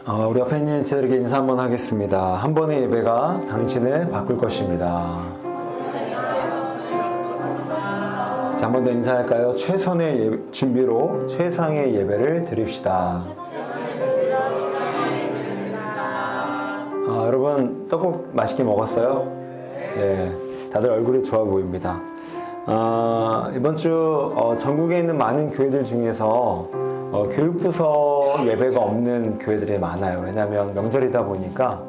우리 옆에 있는 제들에게 인사 한번 하겠습니다. 한 번의 예배가 당신을 바꿀 것입니다. 자, 한 번 더 인사할까요? 최선의 준비로 최상의 예배를 드립시다. 여러분 떡국 맛있게 먹었어요? 네, 다들 얼굴이 좋아 보입니다. 이번 주 전국에 있는 많은 교회들 중에서 교육부서 예배가 없는 교회들이 많아요. 왜냐하면 명절이다 보니까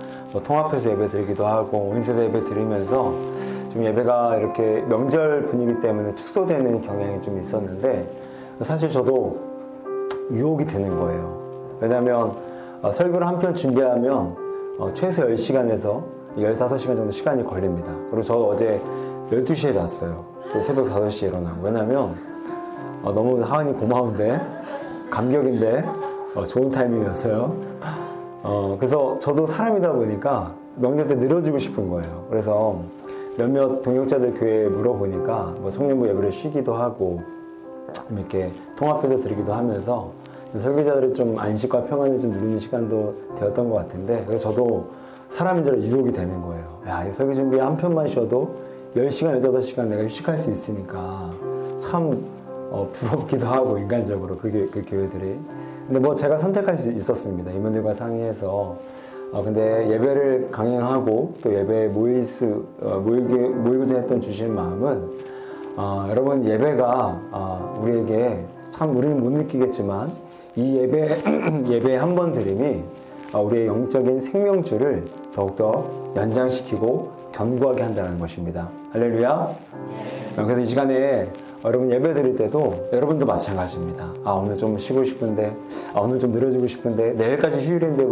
통합해서 예배 드리기도 하고 5인 세대 예배 드리면서 좀 예배가 이렇게 명절 분위기 때문에 축소되는 경향이 좀 있었는데, 사실 저도 유혹이 되는 거예요. 왜냐하면 설교를 한 편 준비하면 최소 10시간에서 15시간 정도 시간이 걸립니다. 그리고 저 어제 12시에 잤어요. 또 새벽 5시에 일어나고. 왜냐면 너무 하은이 고마운데, 감격인데 좋은 타이밍이었어요. 그래서 저도 사람이다 보니까 명절 때 늘어지고 싶은 거예요. 그래서 몇몇 동역자들 교회에 물어보니까 청년부 예배를 쉬기도 하고 이렇게 통합해서 드리기도 하면서 설교자들이 좀 안식과 평안을 좀 누리는 시간도 되었던 것 같은데, 그래서 저도 사람인 줄 유혹이 되는 거예요. 야, 이 설교 준비 한 편만 쉬어도 10시간, 15시간 내가 휴식할 수 있으니까 참 부럽기도 하고, 인간적으로 그 교회들이. 근데 제가 선택할 수 있었습니다. 임원들과 상의해서. 근데 예배를 강행하고 또 예배에 모이고자 했던 주신 마음은, 여러분, 예배가 우리에게 참, 우리는 못 느끼겠지만 이 예배 한 번 드림이 우리의 영적인 생명줄을 더욱더 연장시키고 견고하게 한다는 것입니다. 할렐루야. 그래서 이 시간에 여러분 예배 드릴 때도 여러분도 마찬가지입니다. 오늘 좀 쉬고 싶은데, 오늘 좀 늘어지고 싶은데, 내일까지 휴일인데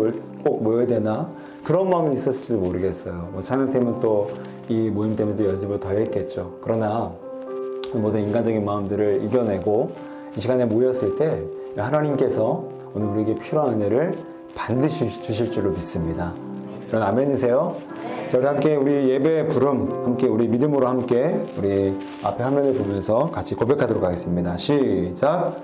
꼭 모여야 되나? 그런 마음이 있었을지도 모르겠어요. 찬양팀은 또 이 모임 때문에 또 연습을 더 했겠죠. 그러나 모든 인간적인 마음들을 이겨내고 이 시간에 모였을 때 하나님께서 오늘 우리에게 필요한 은혜를 반드시 주실 줄로 믿습니다. 여러분 아멘이세요? 자, 우리 함께 우리 예배의 부름, 함께 우리 믿음으로 함께 우리 앞에 화면을 보면서 같이 고백하도록 하겠습니다. 시작!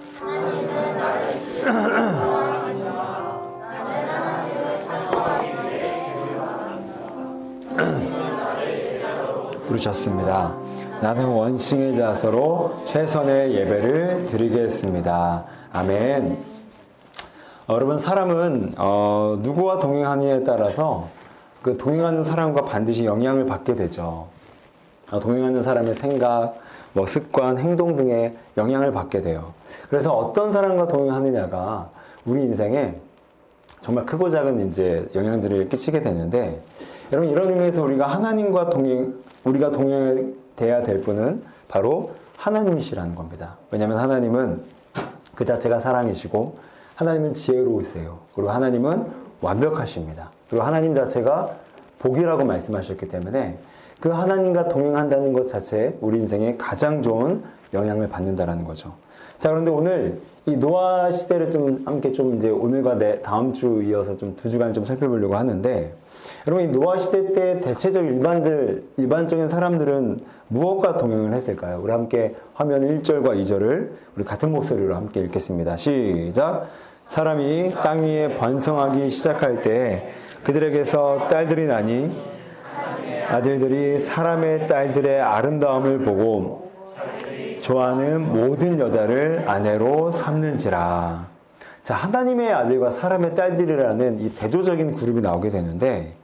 부르셨습니다. 나는 원칭의 자세로 최선의 예배를 드리겠습니다. 아멘. 여러분, 사람은 누구와 동행하느냐에 따라서 그 동행하는 사람과 반드시 영향을 받게 되죠. 동행하는 사람의 생각, 습관, 행동 등에 영향을 받게 돼요. 그래서 어떤 사람과 동행하느냐가 우리 인생에 정말 크고 작은 이제 영향들을 끼치게 되는데, 여러분, 이런 의미에서 우리가 하나님과 우리가 동행돼야 될 분은 바로 하나님이시라는 겁니다. 왜냐하면 하나님은 그 자체가 사랑이시고, 하나님은 지혜로우세요. 그리고 하나님은 완벽하십니다. 그리고 하나님 자체가 복이라고 말씀하셨기 때문에 그 하나님과 동행한다는 것 자체에 우리 인생에 가장 좋은 영향을 받는다라는 거죠. 자, 그런데 오늘 이 노아 시대를 함께 이제 오늘과 다음 주 이어서 2주간 살펴보려고 하는데, 여러분, 이 노아 시대 때 대체적 일반적인 사람들은 무엇과 동행을 했을까요? 우리 함께 화면 1절과 2절을 우리 같은 목소리로 함께 읽겠습니다. 시작! 사람이 땅 위에 번성하기 시작할 때 그들에게서 딸들이 나니 아들들이 사람의 딸들의 아름다움을 보고 좋아하는 모든 여자를 아내로 삼는지라. 자, 하나님의 아들과 사람의 딸들이라는 이 대조적인 그룹이 나오게 되는데,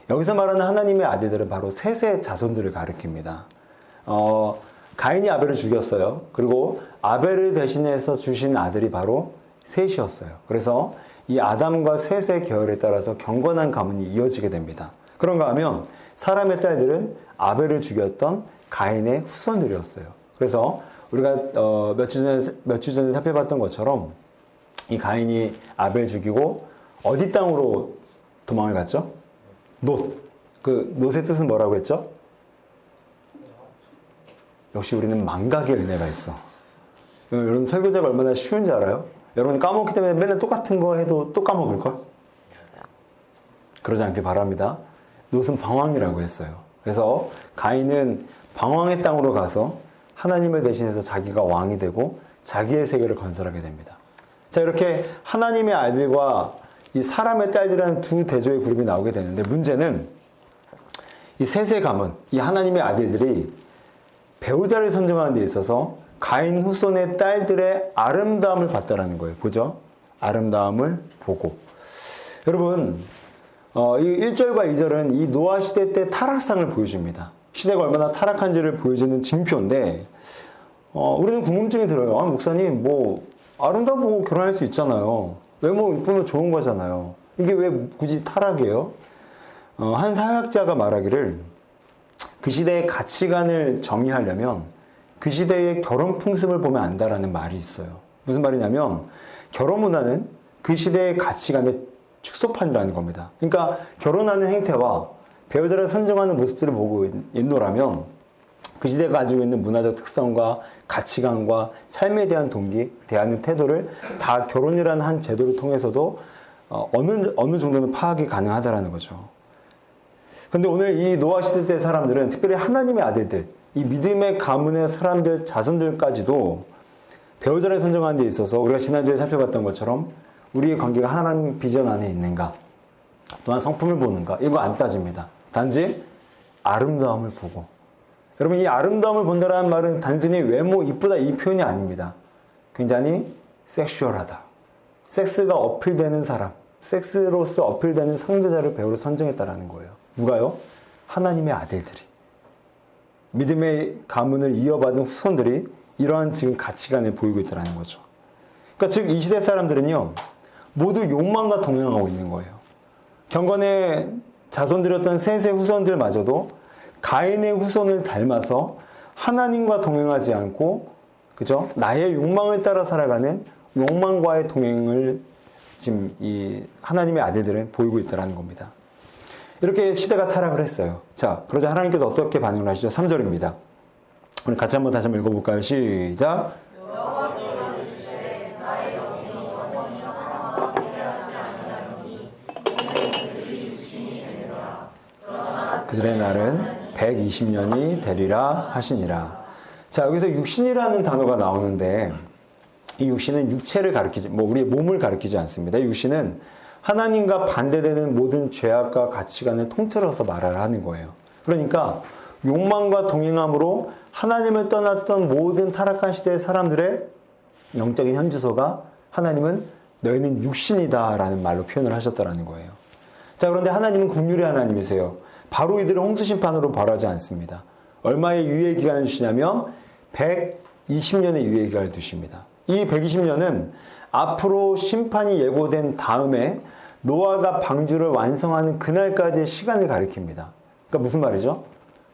여기서 말하는 하나님의 아들들은 바로 셋의 자손들을 가리킵니다. 가인이 아벨을 죽였어요. 그리고 아벨을 대신해서 주신 아들이 바로 셋이었어요. 그래서 이 아담과 셋의 계열에 따라서 경건한 가문이 이어지게 됩니다. 그런가 하면 사람의 딸들은 아벨을 죽였던 가인의 후손들이었어요. 그래서 우리가 몇 주 전에 살펴봤던 것처럼 이 가인이 아벨 죽이고 어디 땅으로 도망을 갔죠? 놋. 그 놋의 뜻은 뭐라고 했죠? 역시 우리는 망각의 은혜가 있어. 여러분, 설교자가 얼마나 쉬운지 알아요? 여러분 까먹기 때문에 맨날 똑같은 거 해도 또 까먹을걸? 그러지 않길 바랍니다. 놋은 방황이라고 했어요. 그래서 가인은 방황의 땅으로 가서 하나님을 대신해서 자기가 왕이 되고 자기의 세계를 건설하게 됩니다. 자, 이렇게 하나님의 아들과 이 사람의 딸들이라는 두 대조의 그룹이 나오게 되는데, 문제는 이 셋의 가문, 이 하나님의 아들들이 배우자를 선정하는 데 있어서 가인 후손의 딸들의 아름다움을 봤다라는 거예요. 보죠? 아름다움을 보고. 여러분, 이 1절과 2절은 이 노아 시대 때 타락상을 보여줍니다. 시대가 얼마나 타락한지를 보여주는 징표인데, 우리는 궁금증이 들어요. 아, 목사님, 뭐 아름다움 보고 결혼할 수 있잖아요. 외모 이쁘면 좋은 거잖아요. 이게 왜 굳이 타락이에요? 한 사회학자가 말하기를, 그 시대의 가치관을 정의하려면 그 시대의 결혼 풍습을 보면 안다라는 말이 있어요. 무슨 말이냐면, 결혼 문화는 그 시대의 가치관의 축소판이라는 겁니다. 그러니까 결혼하는 행태와 배우자를 선정하는 모습들을 보고 있노라면 그 시대가 가지고 있는 문화적 특성과 가치관과 삶에 대한 동기, 대하는 태도를 다 결혼이라는 한 제도를 통해서도 어느 정도는 파악이 가능하다라는 거죠. 근데 오늘 이 노아 시대 때 사람들은, 특별히 하나님의 아들들, 이 믿음의 가문의 사람들, 자손들까지도 배우자를 선정하는 데 있어서 우리가 지난주에 살펴봤던 것처럼 우리의 관계가 하나님 비전 안에 있는가, 또한 성품을 보는가, 이거 안 따집니다. 단지 아름다움을 보고. 여러분, 이 아름다움을 본다라는 말은 단순히 외모 이쁘다 이 표현이 아닙니다. 굉장히 섹슈얼하다. 섹스가 어필되는 사람, 섹스로서 어필되는 상대자를 배우로 선정했다라는 거예요. 누가요? 하나님의 아들들이. 믿음의 가문을 이어받은 후손들이 이러한 지금 가치관을 보이고 있다는 거죠. 그러니까 즉 이 시대 사람들은요, 모두 욕망과 동행하고 있는 거예요. 경건의 자손들이었던 셋의 후손들마저도 가인의 후손을 닮아서 하나님과 동행하지 않고, 그죠? 나의 욕망을 따라 살아가는 욕망과의 동행을 지금 이 하나님의 아들들은 보이고 있다는 겁니다. 이렇게 시대가 타락을 했어요. 자, 그러자 하나님께서 어떻게 반응을 하시죠? 3절입니다. 우리 같이 다시 한번 읽어볼까요? 시작. 그들의 날은 120년이 되리라 하시니라. 자, 여기서 육신이라는 단어가 나오는데, 이 육신은 육체를 가리키지, 우리의 몸을 가리키지 않습니다. 이 육신은 하나님과 반대되는 모든 죄악과 가치관을 통틀어서 말을 하는 거예요. 그러니까 욕망과 동행함으로 하나님을 떠났던 모든 타락한 시대의 사람들의 영적인 현주소가, 하나님은 너희는 육신이다라는 말로 표현을 하셨다라는 거예요. 자, 그런데 하나님은 긍휼의 하나님이세요. 바로 이들을 홍수심판으로 벌하지 않습니다. 얼마의 유예 기간을 주시냐면 120년의 유예 기간을 두십니다. 이 120년은 앞으로 심판이 예고된 다음에 노아가 방주를 완성하는 그날까지의 시간을 가리킵니다. 그러니까 무슨 말이죠?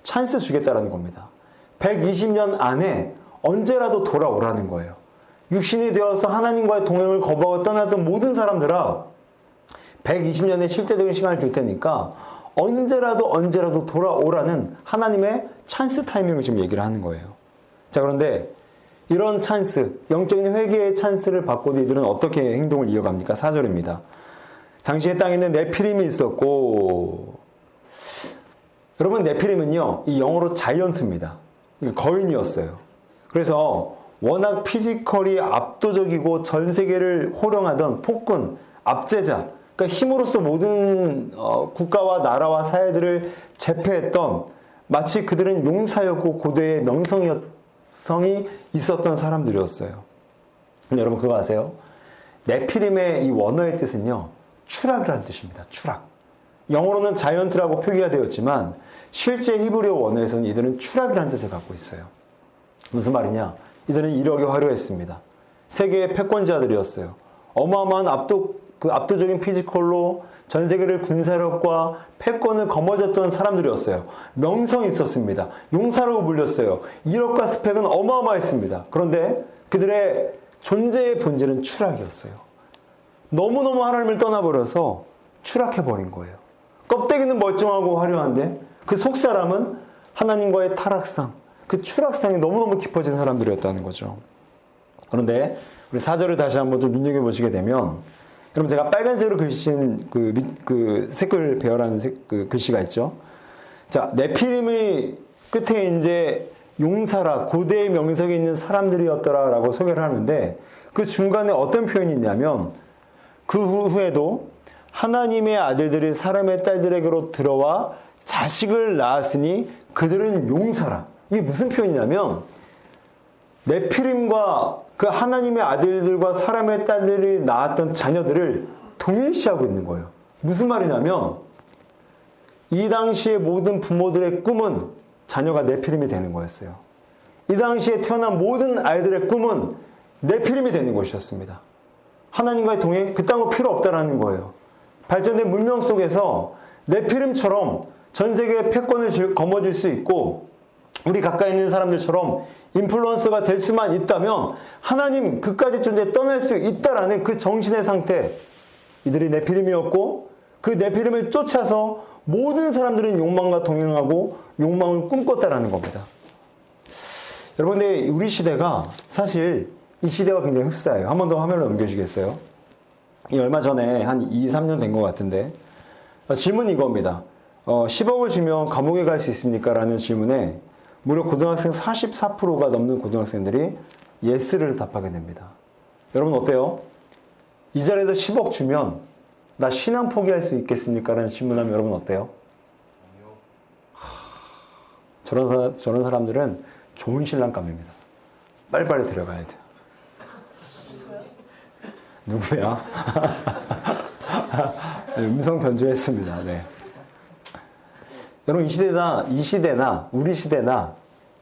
찬스 주겠다라는 겁니다. 120년 안에 언제라도 돌아오라는 거예요. 육신이 되어서 하나님과의 동행을 거부하고 떠났던 모든 사람들아, 120년의 실제적인 시간을 줄 테니까 언제라도 돌아오라는 하나님의 찬스 타이밍을 지금 얘기를 하는 거예요. 자, 그런데 이런 찬스, 영적인 회개의 찬스를 받고도 이들은 어떻게 행동을 이어갑니까? 4절입니다. 당시의 땅에는 네피림이 있었고, 여러분, 네피림은요, 이 영어로 자이언트입니다. 거인이었어요. 그래서 워낙 피지컬이 압도적이고 전 세계를 호령하던 폭군, 압제자, 그러니까 힘으로써 모든 국가와 나라와 사회들을 제패했던, 마치 그들은 용사였고 고대의 명성이 있었던 사람들이었어요. 근데 여러분 그거 아세요? 네피림의 이 원어의 뜻은요, 추락이라는 뜻입니다. 추락. 영어로는 자이언트라고 표기가 되었지만 실제 히브리어 원어에서는 이들은 추락이라는 뜻을 갖고 있어요. 무슨 말이냐? 이들은 이력이 화려했습니다. 세계의 패권자들이었어요. 어마어마한 압도적인 피지컬로 전 세계를 군사력과 패권을 거머쥐었던 사람들이었어요. 명성이 있었습니다. 용사라고 불렸어요. 이력과 스펙은 어마어마했습니다. 그런데 그들의 존재의 본질은 추락이었어요. 너무너무 하나님을 떠나버려서 추락해버린 거예요. 껍데기는 멀쩡하고 화려한데 그 속사람은 하나님과의 타락상, 그 추락상이 너무너무 깊어진 사람들이었다는 거죠. 그런데 우리 4절을 다시 한번 좀 눈여겨보시게 되면, 여러분 제가 빨간색으로 글씨인 그 색을 배열하는 그 글씨가 있죠. 자, 네피림의 끝에 이제 용사라, 고대의 명성이 있는 사람들이었더라라고 소개를 하는데, 그 중간에 어떤 표현이 있냐면, 그 후에도 하나님의 아들들이 사람의 딸들에게로 들어와 자식을 낳았으니 그들은 용사라. 이게 무슨 표현이냐면 네피림과 그 하나님의 아들들과 사람의 딸들이 낳았던 자녀들을 동일시하고 있는 거예요. 무슨 말이냐면 이 당시에 모든 부모들의 꿈은 자녀가 네피림이 되는 거였어요. 이 당시에 태어난 모든 아이들의 꿈은 네피림이 되는 것이었습니다. 하나님과의 동행 그딴 거 필요 없다라는 거예요. 발전된 문명 속에서 네피림처럼 전 세계의 패권을 거머쥘 수 있고 우리 가까이 있는 사람들처럼 인플루언서가 될 수만 있다면 하나님 그까지 존재 떠날 수 있다라는 그 정신의 상태, 이들이 네피림이었고 그 네피림을 쫓아서 모든 사람들은 욕망과 동행하고 욕망을 꿈꿨다라는 겁니다. 여러분, 근데 우리 시대가 사실 이 시대와 굉장히 흡사해요. 한 번 더 화면을 넘겨주겠어요? 이 얼마 전에 한 2, 3년 된 것 같은데 질문이 이겁니다. 10억을 주면 감옥에 갈 수 있습니까? 라는 질문에 무려 고등학생 44%가 넘는 고등학생들이 예스를 답하게 됩니다. 여러분 어때요? 이 자리에서 10억 주면 나 신앙 포기할 수 있겠습니까? 라는 질문하면 여러분 어때요? 저런 사람들은 좋은 신랑감입니다. 빨리빨리 데려가야 돼요. 누구야? 음성 변조했습니다. 네. 여러분 이 시대나 우리 시대나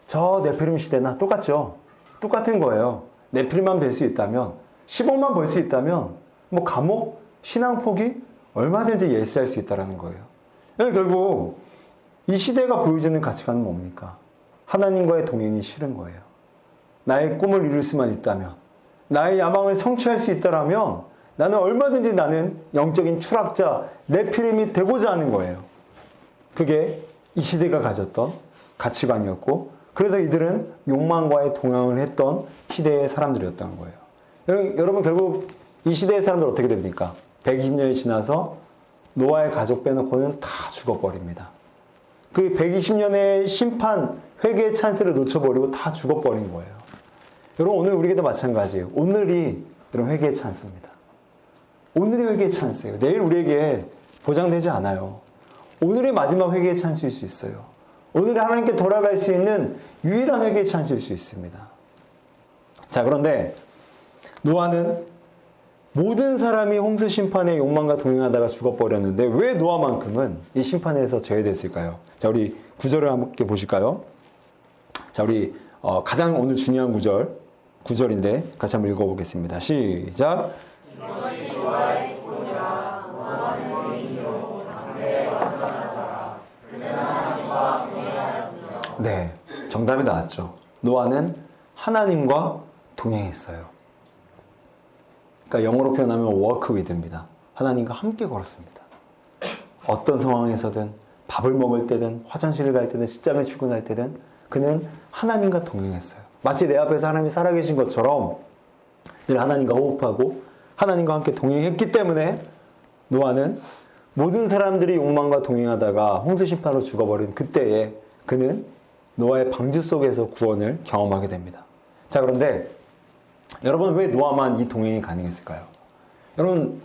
저 네피림 시대나 똑같죠? 똑같은 거예요. 네피림만 될 수 있다면 10억만 벌 수 있다면 뭐 감옥, 신앙 포기 얼마든지 예스할 수 있다는 거예요. 결국 이 시대가 보여주는 가치관은 뭡니까? 하나님과의 동행이 싫은 거예요. 나의 꿈을 이룰 수만 있다면 나의 야망을 성취할 수 있다면 나는 얼마든지 나는 영적인 추락자 네피림이 되고자 하는 거예요. 그게 이 시대가 가졌던 가치관이었고 그래서 이들은 욕망과의 동행을 했던 시대의 사람들이었던 거예요. 여러분 결국 이 시대의 사람들 어떻게 됩니까? 120년이 지나서 노아의 가족 빼놓고는 다 죽어버립니다. 그 120년의 심판, 회개의 찬스를 놓쳐버리고 다 죽어버린 거예요. 여러분 오늘 우리에게도 마찬가지예요. 오늘이 여러분 회개의 찬스입니다. 오늘이 회개의 찬스예요. 내일 우리에게 보장되지 않아요. 오늘이 마지막 회개의 찬스일 수 있어요. 오늘이 하나님께 돌아갈 수 있는 유일한 회개의 찬스일 수 있습니다. 자, 그런데 노아는 모든 사람이 홍수 심판의 욕망과 동행하다가 죽어버렸는데 왜 노아만큼은 이 심판에서 제외됐을까요? 자, 우리 구절을 함께 보실까요? 자, 우리 가장 오늘 중요한 구절인데 같이 한번 읽어보겠습니다. 시작. 네, 정답이 나왔죠. 노아는 하나님과 동행했어요. 그러니까 영어로 표현하면 walk with입니다. 하나님과 함께 걸었습니다. 어떤 상황에서든 밥을 먹을 때든 화장실을 갈 때든 직장을 출근할 때든 그는 하나님과 동행했어요. 마치 내 앞에서 하나님이 살아계신 것처럼 늘 하나님과 호흡하고 하나님과 함께 동행했기 때문에 노아는 모든 사람들이 욕망과 동행하다가 홍수 심판으로 죽어버린 그때에 그는 노아의 방주 속에서 구원을 경험하게 됩니다. 자, 그런데 여러분 왜 노아만 이 동행이 가능했을까요? 여러분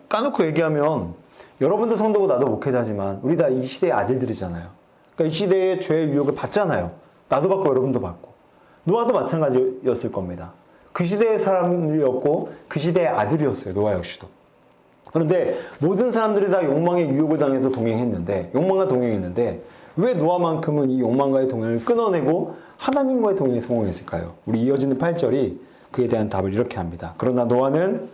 까놓고 얘기하면 여러분도 성도고 나도 목회자지만 우리 다 이 시대의 아들들이잖아요. 그러니까 이 시대의 죄의 유혹을 받잖아요. 나도 받고 여러분도 받고 노아도 마찬가지였을 겁니다. 그 시대의 사람이었고 그 시대의 아들이었어요. 노아 역시도. 그런데 모든 사람들이 다 욕망의 유혹을 당해서 욕망과 동행했는데 왜 노아만큼은 이 욕망과의 동행을 끊어내고 하나님과의 동행에 성공했을까요? 우리 이어지는 8절이 그에 대한 답을 이렇게 합니다. 그러나 노아는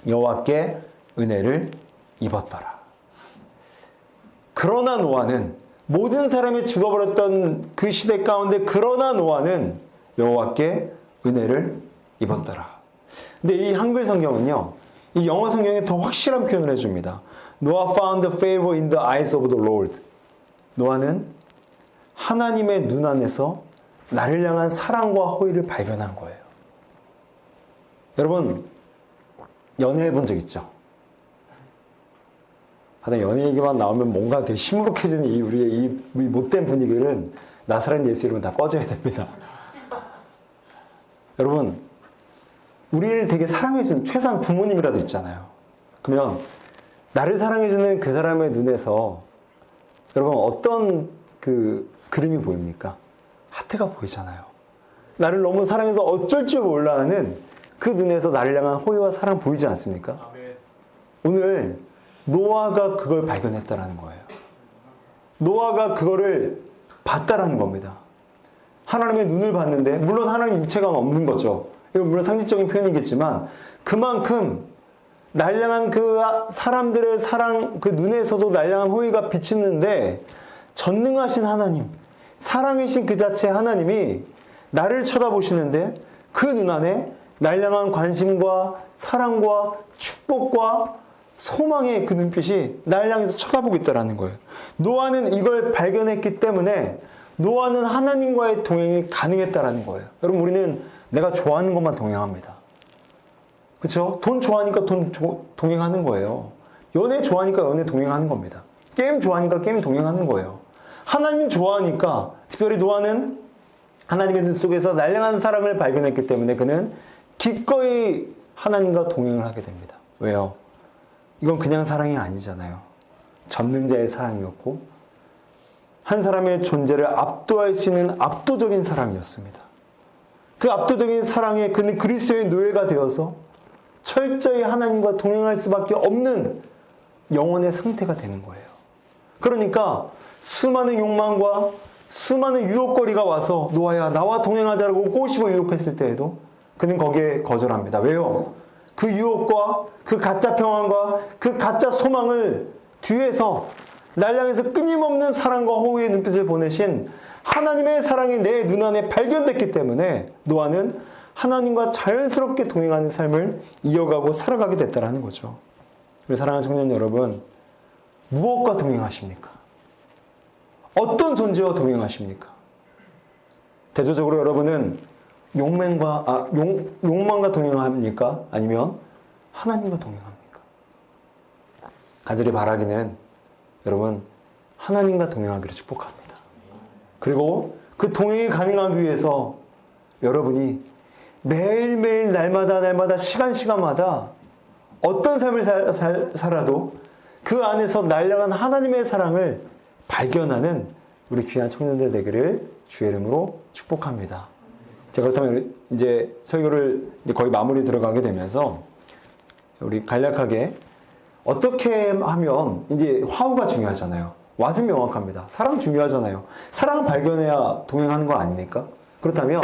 여호와께 은혜를 입었더라. 그러나 노아는 모든 사람이 죽어버렸던 그 시대 가운데 그러나 노아는 여호와께 은혜를 입었더라. 근데 이 한글 성경은요, 이 영어 성경에 더 확실한 표현을 해줍니다. Noah found favor in the eyes of the Lord. 노아는 하나님의 눈 안에서 나를 향한 사랑과 호의를 발견한 거예요. 여러분 연애해 본 적 있죠? 하여튼 연애 얘기만 나오면 뭔가 되게 시무룩해지는 우리의 이 못된 분위기를 나사렛 예수 이름은 다 꺼져야 됩니다. 여러분 우리를 되게 사랑해준 최소한 부모님이라도 있잖아요. 그러면 나를 사랑해주는 그 사람의 눈에서 여러분 어떤 그 그림이 보입니까? 하트가 보이잖아요. 나를 너무 사랑해서 어쩔 줄 몰라 하는 그 눈에서 나를 향한 호의와 사랑 보이지 않습니까? 아멘. 오늘 노아가 그걸 발견했다라는 거예요. 노아가 그거를 봤다라는 겁니다. 하나님의 눈을 봤는데, 물론 하나님 육체가 없는 거죠. 이건 물론 상징적인 표현이겠지만 그만큼 날 향한 그 사람들의 사랑, 그 눈에서도 날 향한 호의가 비치는데, 전능하신 하나님, 사랑이신 그 자체 하나님이 나를 쳐다보시는데 그 눈 안에 날 향한 관심과 사랑과 축복과 소망의 그 눈빛이 날 향해서 쳐다보고 있다는 거예요. 노아는 이걸 발견했기 때문에 노아는 하나님과의 동행이 가능했다는 거예요. 여러분, 우리는 내가 좋아하는 것만 동행합니다. 그렇죠? 돈 좋아하니까 동행하는 거예요. 연애 좋아하니까 연애 동행하는 겁니다. 게임 좋아하니까 게임 동행하는 거예요. 하나님 좋아하니까, 특별히 노아는 하나님의 눈 속에서 날 향한 사랑을 발견했기 때문에 그는 기꺼이 하나님과 동행을 하게 됩니다. 왜요? 이건 그냥 사랑이 아니잖아요. 전능자의 사랑이었고 한 사람의 존재를 압도할 수 있는 압도적인 사랑이었습니다. 그 압도적인 사랑에 그는 그리스도의 노예가 되어서 철저히 하나님과 동행할 수밖에 없는 영혼의 상태가 되는 거예요. 그러니까 수많은 욕망과 수많은 유혹거리가 와서 노아야 나와 동행하자라고 꼬시고 유혹했을 때에도 그는 거기에 거절합니다. 왜요? 그 유혹과 그 가짜 평안과 그 가짜 소망을 뒤에서 날 향해서 끊임없는 사랑과 호의의 눈빛을 보내신 하나님의 사랑이 내 눈 안에 발견됐기 때문에 노아는 하나님과 자연스럽게 동행하는 삶을 이어가고 살아가게 됐다는 거죠. 우리 사랑하는 청년 여러분, 무엇과 동행하십니까? 어떤 존재와 동행하십니까? 대조적으로 여러분은 욕망과 동행합니까? 아니면 하나님과 동행합니까? 간절히 바라기는 여러분, 하나님과 동행하기를 축복합니다. 그리고 그 동행이 가능하기 위해서 여러분이 매일매일 날마다 시간마다 어떤 삶을 살아도 그 안에서 날 향한 하나님의 사랑을 발견하는 우리 귀한 청년들 되기를 주의 이름으로 축복합니다. 자, 그렇다면 이제 설교를 이제 거의 마무리 들어가게 되면서 우리 간략하게 어떻게 하면 이제 화우가 중요하잖아요. 왓은 명확합니다. 사랑 중요하잖아요. 사랑 발견해야 동행하는 거 아닙니까? 그렇다면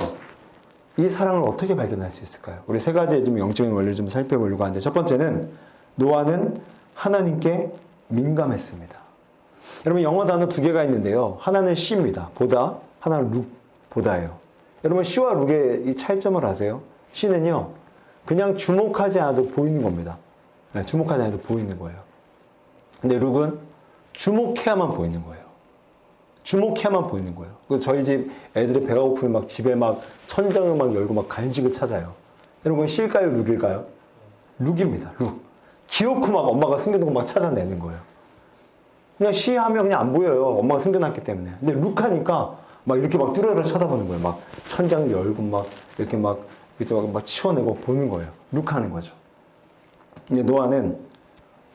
이 사랑을 어떻게 발견할 수 있을까요? 우리 세 가지의 좀 영적인 원리를 좀 살펴보려고 하는데, 첫 번째는 노아는 하나님께 민감했습니다. 여러분, 영어 단어 두 개가 있는데요. 하나는 she입니다. 보다. 하나는 look, 보다예요. 여러분, she와 look의 이 차이점을 아세요? she는요, 그냥 주목하지 않아도 보이는 겁니다. 네, 주목하지 않아도 보이는 거예요. 근데 look은 주목해야만 보이는 거예요. 주목해야만 보이는 거예요. 그래서 저희 집 애들이 배가 고프면 막 집에 막 천장을 막 열고 막 간식을 찾아요. 여러분, she일까요? look일까요? look입니다. look. 귀엽고 막 엄마가 숨겨놓은 거 막 찾아내는 거예요. 그냥 she 하면 그냥 안 보여요. 엄마가 숨겨놨기 때문에. 근데 look 하니까 막 이렇게 막 뚜레를 쳐다보는 거예요. 막 천장 열고 막 이렇게 막 치워내고 보는 거예요. look 하는 거죠. 근데 노아는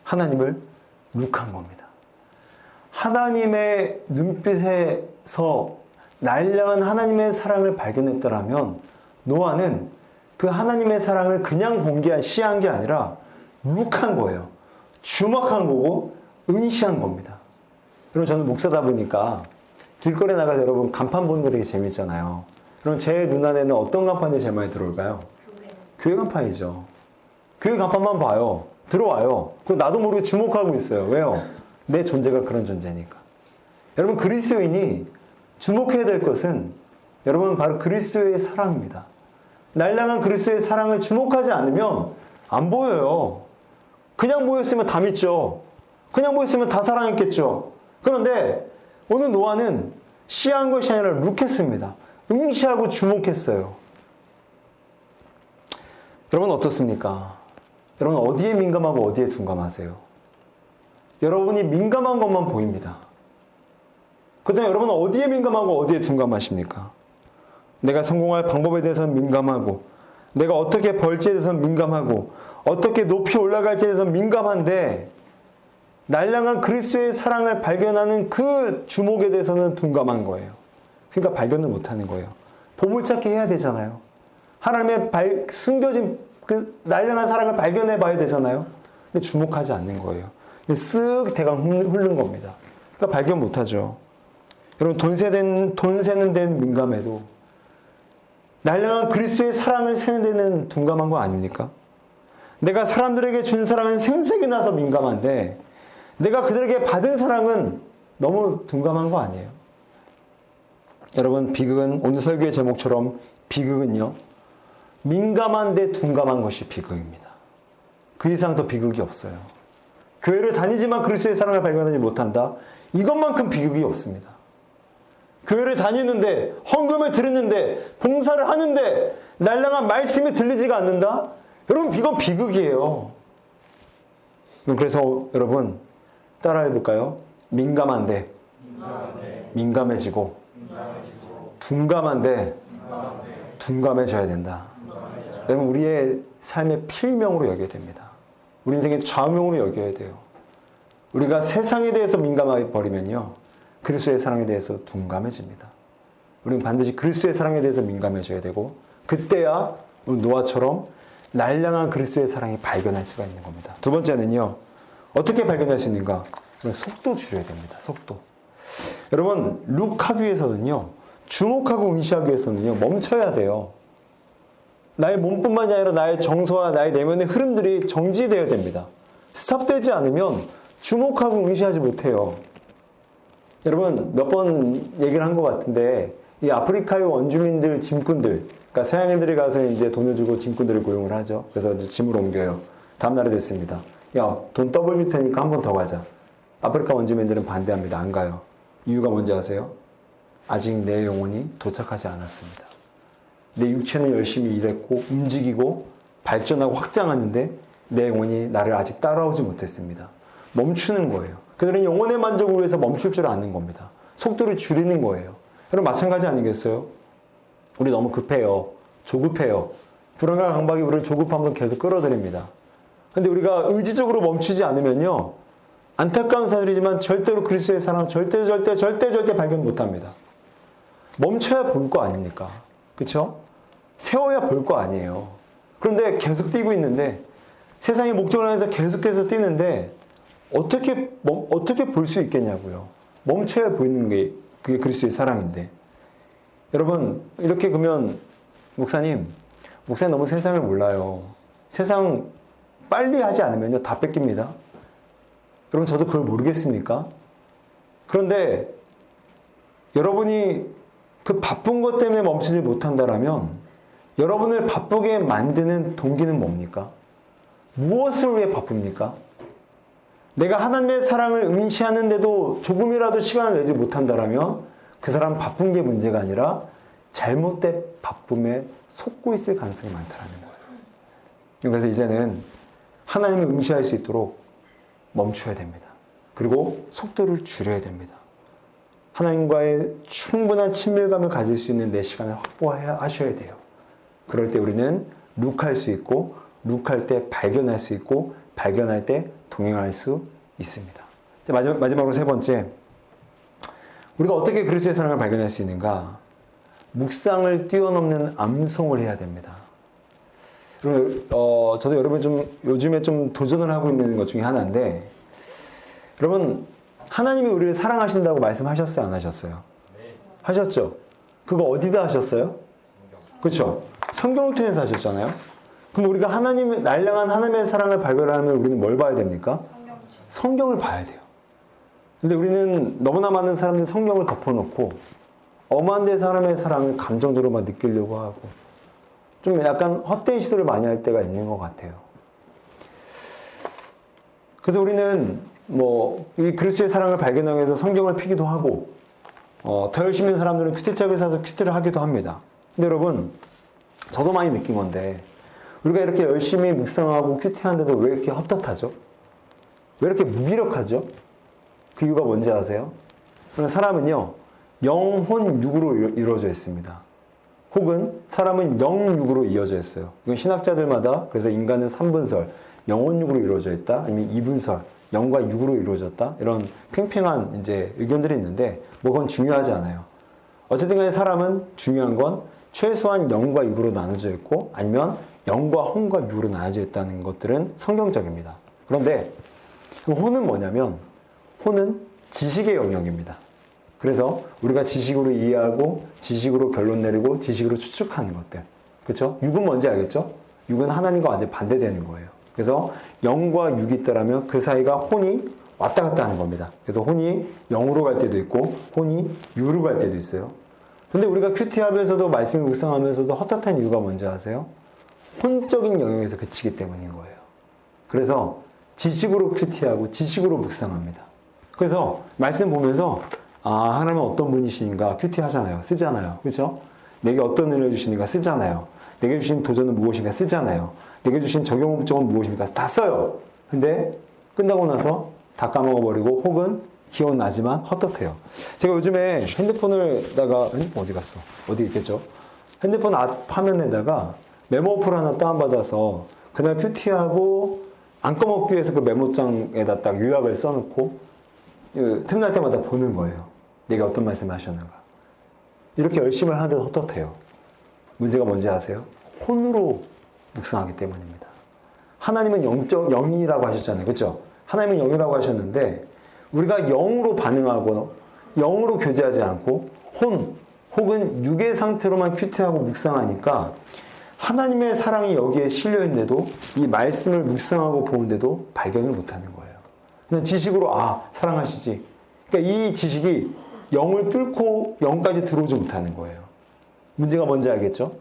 하나님을 look 한 겁니다. 하나님의 눈빛에서 날 향한 하나님의 사랑을 발견했더라면 노아는 그 하나님의 사랑을 그냥 시한 게 아니라 룩한 거예요. 주목한 거고 응시한 겁니다. 여러분, 저는 목사다 보니까 길거리에 나가서 여러분 간판 보는 거 되게 재밌잖아요. 그럼 제 눈 안에는 어떤 간판이 제일 많이 들어올까요? 교회 간판이죠. 교회 간판만 봐요. 들어와요. 그럼 나도 모르게 주목하고 있어요. 왜요? 내 존재가 그런 존재니까. 여러분, 그리스도인이 주목해야 될 것은 여러분 바로 그리스도의 사랑입니다. 날 향한 그리스도의 사랑을 주목하지 않으면 안 보여요. 그냥 보였으면 다 믿죠. 그냥 보였으면 다 사랑했겠죠. 그런데 오늘 노아는 시한 것이 아니라 룩했습니다. 응시하고 주목했어요. 여러분 어떻습니까? 여러분 어디에 민감하고 어디에 둔감하세요? 여러분이 민감한 것만 보입니다. 그렇다면 여러분은 어디에 민감하고 어디에 둔감하십니까? 내가 성공할 방법에 대해서는 민감하고, 내가 어떻게 벌지에 대해서는 민감하고, 어떻게 높이 올라갈지에 대해서는 민감한데 날량한 그리스도의 사랑을 발견하는 그 주목에 대해서는 둔감한 거예요. 그러니까 발견을 못하는 거예요. 보물찾기 해야 되잖아요. 하나님의 숨겨진 그 날량한 사랑을 발견해 봐야 되잖아요. 근데 주목하지 않는 거예요. 쓱 대강 흐른 겁니다. 그러니까 발견 못하죠. 여러분 돈 세는 데는 민감해도 날량한 그리스도의 사랑을 세는 데는 둔감한 거 아닙니까? 내가 사람들에게 준 사랑은 생색이 나서 민감한데 내가 그들에게 받은 사랑은 너무 둔감한 거 아니에요? 여러분 비극은 오늘 설교의 제목처럼 비극은요. 민감한데 둔감한 것이 비극입니다. 그 이상 더 비극이 없어요. 교회를 다니지만 그리스도의 사랑을 발견하지 못한다. 이것만큼 비극이 없습니다. 교회를 다니는데 헌금을 드리는데 봉사를 하는데 날량한 말씀이 들리지가 않는다? 여러분 이건 비극이에요. 그래서 여러분 따라해 볼까요? 민감한데 민감해지고 둔감한데 둔감해져야 된다. 여러분 우리의 삶의 필명으로 여겨야 됩니다. 우리 인생의 좌우명으로 여겨야 돼요. 우리가 세상에 대해서 민감해 버리면요. 그리스도의 사랑에 대해서 둔감해집니다. 우리는 반드시 그리스도의 사랑에 대해서 민감해져야 되고 그때야 노아처럼 날량한 그리스도의 사랑이 발견할 수가 있는 겁니다. 두 번째는요. 어떻게 발견할 수 있는가? 속도 줄여야 됩니다. 속도. 여러분 룩하기 위해서는요. 주목하고 응시하기 위해서는요. 멈춰야 돼요. 나의 몸뿐만이 아니라 나의 정서와 나의 내면의 흐름들이 정지되어야 됩니다. 스탑되지 않으면 주목하고 응시하지 못해요. 여러분 몇 번 얘기를 한 것 같은데 이 아프리카의 원주민들 짐꾼들 그러니까 서양인들이 가서 이제 돈을 주고 짐꾼들을 고용을 하죠. 그래서 이제 짐을 옮겨요. 다음 날이 됐습니다. 야, 돈 더블 줄 테니까 한 번 더 가자. 아프리카 원주민들은 반대합니다. 안 가요. 이유가 뭔지 아세요? 아직 내 영혼이 도착하지 않았습니다. 내 육체는 열심히 일했고 움직이고 발전하고 확장하는데 내 영혼이 나를 아직 따라오지 못했습니다. 멈추는 거예요. 그들은 영혼의 만족을 위해서 멈출 줄 아는 겁니다. 속도를 줄이는 거예요. 여러분 마찬가지 아니겠어요? 우리 너무 급해요. 조급해요. 불안과 강박이 우리를 조급함으로 계속 끌어들입니다. 근데 우리가 의지적으로 멈추지 않으면요. 안타까운 사실이지만 절대로 그리스도의 사랑 절대 발견 못합니다. 멈춰야 볼 거 아닙니까? 그렇죠? 세워야 볼 거 아니에요. 그런데 계속 뛰고 있는데 세상의 목적을 향해서 계속해서 뛰는데 어떻게 볼 수 있겠냐고요. 멈춰야 보이는 게 그게 그리스도의 사랑인데. 여러분 이렇게 그러면 목사님 너무 세상을 몰라요. 세상 빨리 하지 않으면요 다 뺏깁니다. 여러분 저도 그걸 모르겠습니까? 그런데 여러분이 그 바쁜 것 때문에 멈추지 못한다라면 여러분을 바쁘게 만드는 동기는 뭡니까? 무엇을 위해 바쁩니까? 내가 하나님의 사랑을 응시하는데도 조금이라도 시간을 내지 못한다라면 그 사람 바쁜 게 문제가 아니라 잘못된 바쁨에 속고 있을 가능성이 많다는 거예요. 그래서 이제는 하나님을 응시할 수 있도록 멈춰야 됩니다. 그리고 속도를 줄여야 됩니다. 하나님과의 충분한 친밀감을 가질 수 있는 내 시간을 확보하셔야 돼요. 그럴 때 우리는 룩할 수 있고 룩할 때 발견할 수 있고 발견할 때 동행할 수 있습니다. 마지막으로 세 번째, 우리가 어떻게 그리스도의 사랑을 발견할 수 있는가? 묵상을 뛰어넘는 암송을 해야 됩니다. 저도 여러분 요즘에 좀 도전을 하고 있는 것 중에 하나인데, 여러분 하나님이 우리를 사랑하신다고 말씀하셨어요, 안 하셨어요? 네. 하셨죠? 그거 어디다 하셨어요? 그렇죠? 성경을 통해서 하셨잖아요. 그럼 우리가 날량한 하나님의 사랑을 발견하면 우리는 뭘 봐야 됩니까? 성경을 봐야 돼요. 근데 우리는 너무나 많은 사람들이 성경을 덮어놓고 엄한 데 사람의 사랑을 감정적으로만 느끼려고 하고 좀 약간 헛된 시도를 많이 할 때가 있는 것 같아요. 그래서 우리는 이 그리스도의 사랑을 발견하기 위해서 성경을 피기도 하고 더 열심히 있는 사람들은 큐티책을 사서 큐티를 하기도 합니다. 근데 여러분 저도 많이 느낀 건데 우리가 이렇게 열심히 묵상하고 큐티하는데도 왜 이렇게 헛헛하죠? 왜 이렇게 무기력하죠? 그 이유가 뭔지 아세요? 사람은요 영혼 육으로 이루어져 있습니다. 혹은 사람은 영육으로 이어져 있어요. 이건 신학자들마다 그래서 인간은 3분설 영혼 육으로 이루어져 있다 아니면 2분설 영과 육으로 이루어졌다. 이런 팽팽한 이제 의견들이 있는데 뭐 그건 중요하지 않아요. 어쨌든 간에 사람은 중요한 건 최소한 영과 육으로 나눠져 있고 아니면 영과 혼과 육으로 나눠져 있다는 것들은 성경적입니다. 그런데 혼은 뭐냐면 혼은 지식의 영역입니다. 그래서 우리가 지식으로 이해하고 지식으로 결론 내리고 지식으로 추측하는 것들. 그렇죠? 육은 뭔지 알겠죠? 육은 하나님과 완전히 반대되는 거예요. 그래서 영과 육이 있다라면 그 사이가 혼이 왔다 갔다 하는 겁니다. 그래서 혼이 영으로 갈 때도 있고 혼이 유로 갈 때도 있어요. 근데 우리가 큐티하면서도 말씀을 묵상하면서도 헛헛한 이유가 뭔지 아세요? 혼적인 영역에서 그치기 때문인 거예요. 그래서 지식으로 큐티하고 지식으로 묵상합니다. 그래서 말씀 보면서 하나님은 어떤 분이신가 큐티 하잖아요. 쓰잖아요. 그렇죠? 내게 어떤 은혜를 주시는가 쓰잖아요. 내게 주신 도전은 무엇인가 쓰잖아요. 내게 주신 적용 목적은 무엇입니까? 다 써요. 근데 끝나고 나서 다 까먹어버리고 혹은 기억나지만 헛헛해요. 제가 요즘에 핸드폰 어디 갔어? 어디 있겠죠? 핸드폰 앞 화면에다가 메모 어플 하나 다운받아서 그날 큐티하고 안 까먹기 위해서 그 메모장에다 딱 요약을 써놓고 틈날 때마다 보는 거예요. 내가 어떤 말씀을 하셨는가. 이렇게 열심히 하는데도 헛헛해요. 문제가 뭔지 아세요? 혼으로 묵상하기 때문입니다. 하나님은 영이라고 하셨잖아요. 그렇죠? 하나님은 영이라고 하셨는데 우리가 영으로 반응하고 영으로 교제하지 않고 혼 혹은 육의 상태로만 큐티하고 묵상하니까 하나님의 사랑이 여기에 실려있는데도 이 말씀을 묵상하고 보는데도 발견을 못하는 거예요. 그냥 지식으로 사랑하시지. 그러니까 이 지식이 영을 뚫고 영까지 들어오지 못하는 거예요. 문제가 뭔지 알겠죠?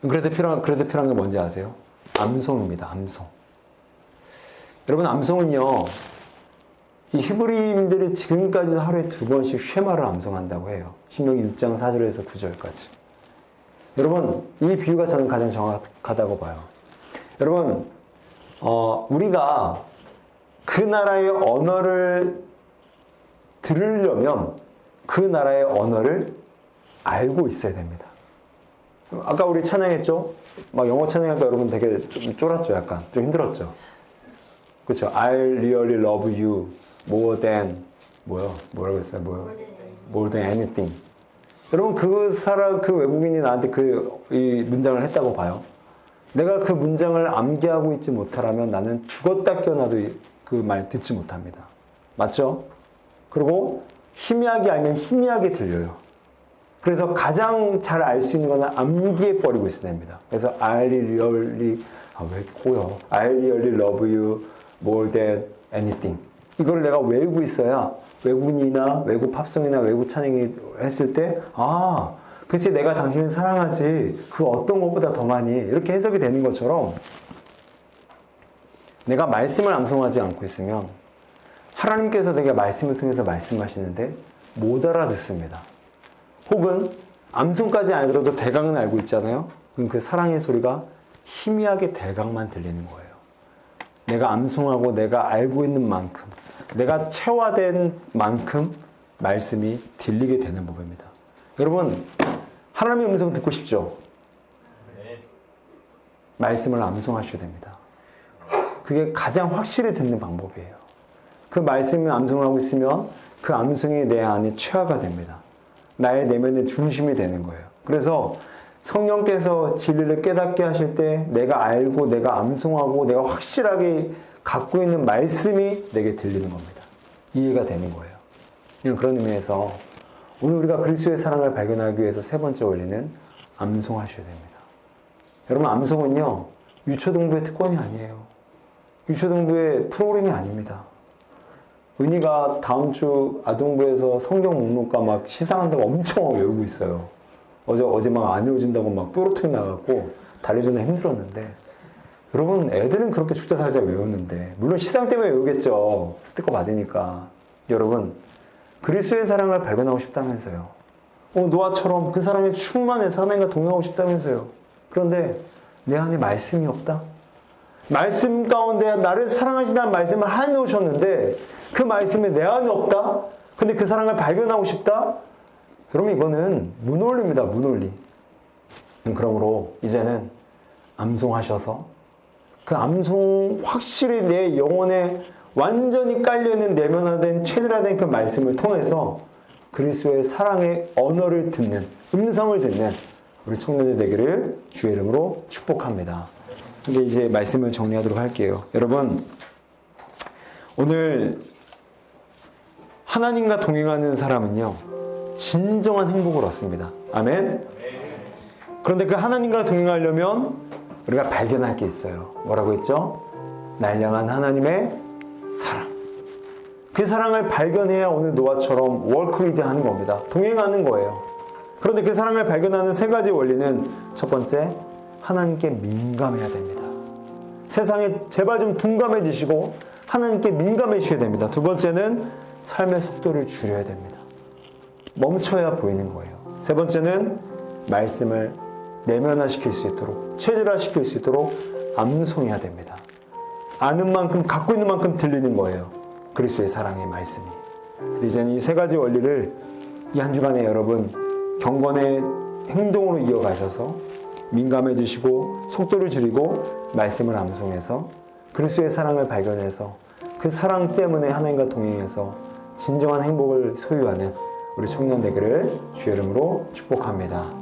그래서 필요한 게 뭔지 아세요? 암송입니다. 암송. 여러분 암송은요. 이 히브리인들이 지금까지도 하루에 2번씩 쉐마를 암송한다고 해요. 신명기 6장 4절에서 9절까지. 여러분 이 비유가 저는 가장 정확하다고 봐요. 여러분 우리가 그 나라의 언어를 들으려면 그 나라의 언어를 알고 있어야 됩니다. 아까 우리 찬양했죠? 막 영어 찬양하니까 여러분 되게 좀 쫄았죠? 약간 좀 힘들었죠? 그렇죠? I really love you more than 뭐라고 했어요? more than anything. 여러분 그 외국인이 나한테 이 문장을 했다고 봐요. 내가 그 문장을 암기하고 있지 못하라면 나는 죽었다 깨어나도 그 말 듣지 못합니다. 맞죠? 그리고 희미하게 알면 희미하게 들려요. 그래서 가장 잘 알 수 있는 거는 암기해 버리고 있어야 됩니다. 그래서 I really 왜 이렇게 꼬여? I really love you more than anything. 이걸 내가 외우고 있어야 외국인이나 외국 팝송이나 외국 찬양이 했을 때 그렇지 내가 당신을 사랑하지 그 어떤 것보다 더 많이 이렇게 해석이 되는 것처럼 내가 말씀을 암송하지 않고 있으면 하나님께서 내게 말씀을 통해서 말씀하시는데 못 알아듣습니다. 혹은 암송까지 안 들어도 대강은 알고 있잖아요. 그럼 그 사랑의 소리가 희미하게 대강만 들리는 거예요. 내가 암송하고 내가 알고 있는 만큼 내가 체화된 만큼 말씀이 들리게 되는 법입니다. 여러분 하나님의 음성 듣고 싶죠? 말씀을 암송하셔야 됩니다. 그게 가장 확실히 듣는 방법이에요. 그 말씀을 암송하고 있으면 그 암송이 내 안에 체화가 됩니다. 나의 내면의 중심이 되는 거예요. 그래서 성령께서 진리를 깨닫게 하실 때 내가 알고 내가 암송하고 내가 확실하게 갖고 있는 말씀이 내게 들리는 겁니다. 이해가 되는 거예요. 그런 의미에서 오늘 우리가 그리스도의 사랑을 발견하기 위해서 세 번째 원리는 암송하셔야 됩니다. 여러분 암송은요 유초등부의 특권이 아니에요. 유초등부의 프로그램이 아닙니다. 은희가 다음 주 아동부에서 성경 목록과 막 시상한다고 엄청 외우고 있어요. 어제 막 안 외워진다고 막 뾰로통이 나갖고 달래주는 힘들었는데 여러분 애들은 그렇게 죽자 살자 외우는데 물론 시상 때문에 외우겠죠. 스티커 받으니까. 여러분 그리스도의 사랑을 발견하고 싶다면서요. 노아처럼 그 사랑에 충만해서 하나님과 동행하고 싶다면서요. 그런데 내 안에 말씀이 없다. 말씀 가운데 나를 사랑하신다는 말씀을 하나님 놓으셨는데 그 말씀이 내 안에 없다? 근데 그 사랑을 발견하고 싶다? 여러분 이거는 무논리입니다. 무논리. 그러므로 이제는 암송하셔서 그 암송 확실히 내 영혼에 완전히 깔려있는 내면화된 체질화된 그 말씀을 통해서 그리스도의 사랑의 언어를 듣는, 음성을 듣는 우리 청년들 되기를 주의 이름으로 축복합니다. 근데 이제 말씀을 정리하도록 할게요. 여러분, 오늘 하나님과 동행하는 사람은요, 진정한 행복을 얻습니다. 아멘. 그런데 그 하나님과 동행하려면 우리가 발견할 게 있어요. 뭐라고 했죠? 날 향한 하나님의 사랑. 그 사랑을 발견해야 오늘 노아처럼 월크위드 하는 겁니다. 동행하는 거예요. 그런데 그 사랑을 발견하는 세 가지 원리는 첫 번째, 하나님께 민감해야 됩니다. 세상에 제발 좀 둔감해지시고 하나님께 민감해지셔야 됩니다. 두 번째는 삶의 속도를 줄여야 됩니다. 멈춰야 보이는 거예요. 세 번째는 말씀을 내면화시킬 수 있도록, 체질화시킬 수 있도록 암송해야 됩니다. 아는 만큼, 갖고 있는 만큼 들리는 거예요. 그리스도의 사랑의 말씀이. 그래서 이제는 이 세 가지 원리를 이 한 주간에 여러분 경건의 행동으로 이어가셔서 민감해지시고 속도를 줄이고 말씀을 암송해서 그리스도의 사랑을 발견해서 그 사랑 때문에 하나님과 동행해서 진정한 행복을 소유하는 우리 청년 되기를 주의 이름으로 축복합니다.